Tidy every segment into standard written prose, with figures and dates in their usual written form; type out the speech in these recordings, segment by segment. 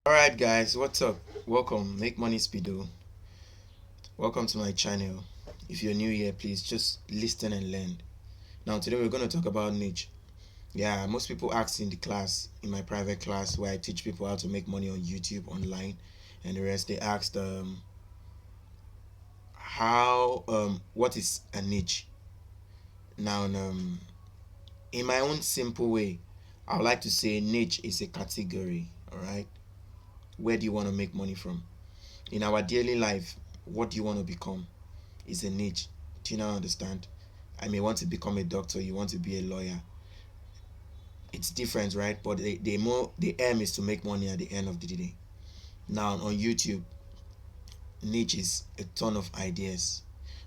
Alright guys, what's up? Welcome, Make Money Speedo. Welcome to my channel. If you're new here, please just listen and learn. Now today we're going to talk about niche. Yeah, most people ask in the class, in my private class where I teach people how to make money on YouTube, online, and the rest, they asked what is a niche? Now in my own simple way, I would like to say niche is a category, alright? Where do you want to make money from? In our daily life, what do you want to become? Is a niche. Do you not understand? I may want to become a doctor, you want to be a lawyer. It's different, right? But the aim is to make money at the end of the day. Now on YouTube, niche is a ton of ideas.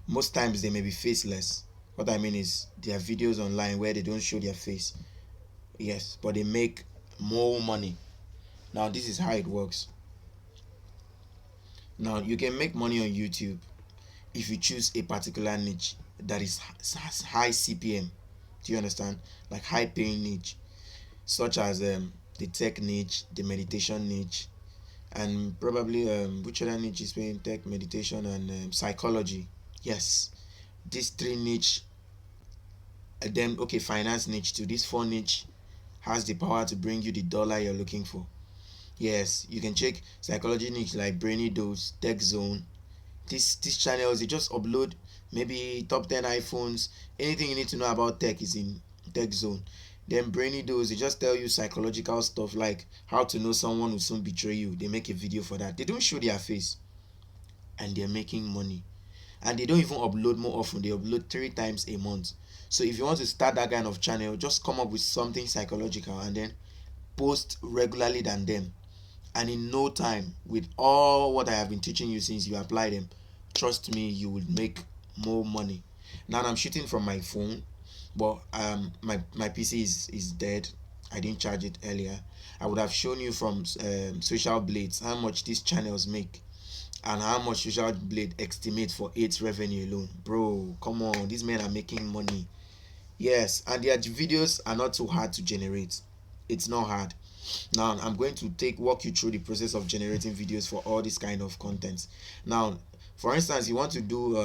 Most times they may be faceless. What I mean is there are videos online where they don't show their face. Yes, but they make more money. Now this is how it works. Now you can make money on YouTube if you choose a particular niche that has high CPM. Do you understand? Like high paying niche, such as the tech niche, the meditation niche, and probably which other niche is paying? Tech, meditation, and psychology. Yes, these three niche. And then okay, finance niche too. This four niche has the power to bring you the dollar you're looking for. Yes, you can check psychology niche like Brainy Dose, Tech Zone. These channels, they just upload maybe top 10 iPhones. Anything you need to know about tech is in Tech Zone. Then Brainy Dose, they just tell you psychological stuff like how to know someone will soon betray you. They make a video for that. They don't show their face, and they're making money. And they don't even upload more often. They upload 3 times a month. So if you want to start that kind of channel, just come up with something psychological and then post regularly than them. And in no time, with all what I have been teaching you since you apply them, trust me, you will make more money. Now I'm shooting from my phone, but my PC is dead. I didn't charge it earlier. I would have shown you from Social Blades how much these channels make and how much Social Blade estimates for its revenue alone. Bro, come on, these men are making money. Yes, and their videos are not too hard to generate. It's not hard. Now I'm going to walk you through the process of generating videos for all this kind of content. Now, for instance, you want to do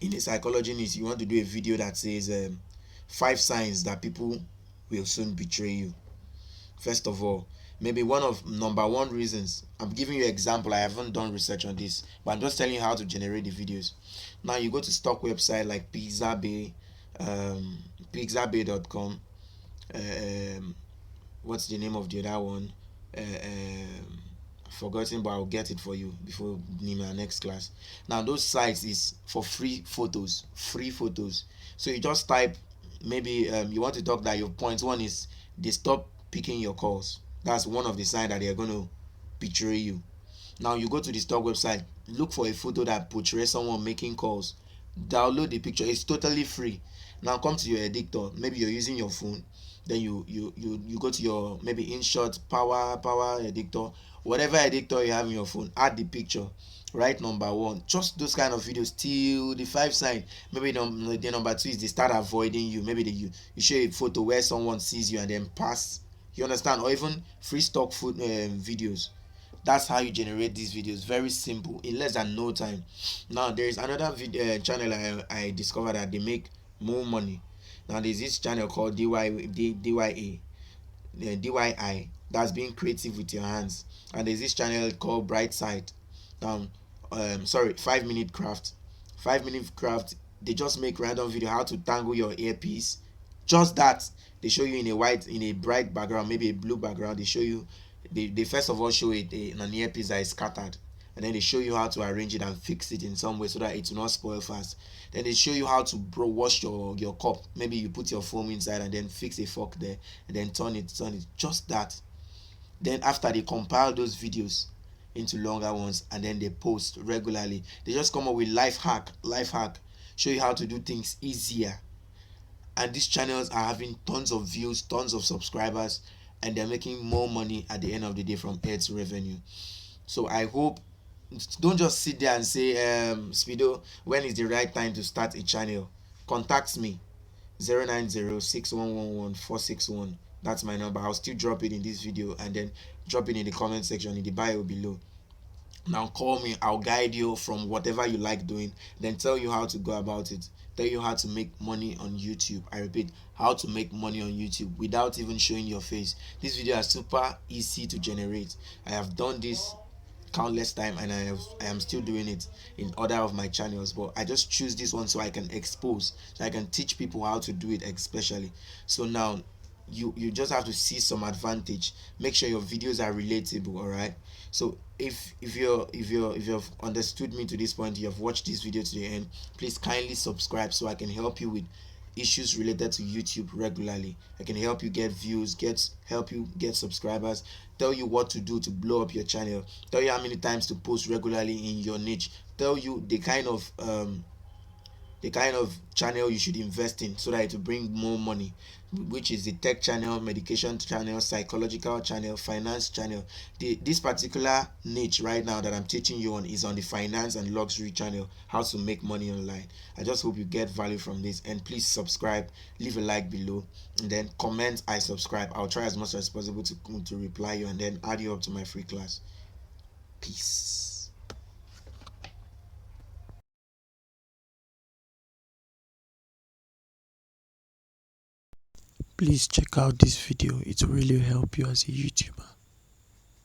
in a psychology niche, you want to do a video that says 5 signs that people will soon betray you. First of all, maybe one of number one reasons. I'm giving you an example. I haven't done research on this, but I'm just telling you how to generate the videos. Now you go to stock website like Pixabay, pixabay.com. What's the name of the other one? Forgotten, but I'll get it for you before in my next class. Now those sites is for free photos. So you just type, maybe you want to talk that your point one is they stop picking your calls. That's one of the signs that they are going to betray you. Now you go to the stock website, look for a photo that portrays someone making calls, download the picture. It's totally free. Now come to your editor. Maybe you're using your phone, then you go to your maybe InShot, power editor, whatever editor you have in your phone, add the picture, right? Number one, just those kind of videos till the 5 sign. Maybe the number two is they start avoiding you. Maybe you show a photo where someone sees you and then pass. You understand? Or even free stock food videos. That's how you generate these videos. Very simple, in less than no time. Now there is another video channel I discovered that they make more money. Now there's this channel called DIY, that's being creative with your hands. And there's this channel called Brightside. Sorry, 5 minute craft. 5 minute craft. They just make random video how to tangle your earpiece. Just that. They show you in a bright background, maybe a blue background. They show you. They first of all show it an earpiece that is scattered, and then they show you how to arrange it and fix it in some way so that it will not spoil fast. Then they show you how to wash your cup. Maybe you put your foam inside and then fix a fork there and then turn it. Just that. Then after they compile those videos into longer ones and then they post regularly, they just come up with life hack, show you how to do things easier. And these channels are having tons of views, tons of subscribers, and they're making more money at the end of the day from ads revenue. So I hope, don't just sit there and say, Speedo, when is the right time to start a channel? Contact me, 09061114661. That's my number. I'll still drop it in this video and then drop it in the comment section in the bio below. Now call me, I'll guide you from whatever you like doing, then tell you how to go about it, tell you how to make money on YouTube. I repeat, how to make money on YouTube without even showing your face. This video is super easy to generate. I have done this countless time, and I am still doing it in other of my channels, but I just choose this one so I can expose, so I can teach people how to do it especially. So now you just have to see some advantage. Make sure your videos are relatable. All right, so if you've understood me to this point, you have watched this video to the end, please kindly subscribe so I can help you with issues related to YouTube regularly. I can help you get views, help you get subscribers, tell you what to do to blow up your channel, tell you how many times to post regularly in your niche, tell you the kind of channel you should invest in so that it will bring more money, which is the tech channel, medication channel, psychological channel, finance channel. This particular niche right now that I'm teaching you on is on the finance and luxury channel, how to make money online. I just hope you get value from this, and please subscribe, leave a like below, and then comment I subscribe. I'll try as much as possible to reply you and then add you up to my free class. Peace. Please check out this video, it will really help you as a YouTuber.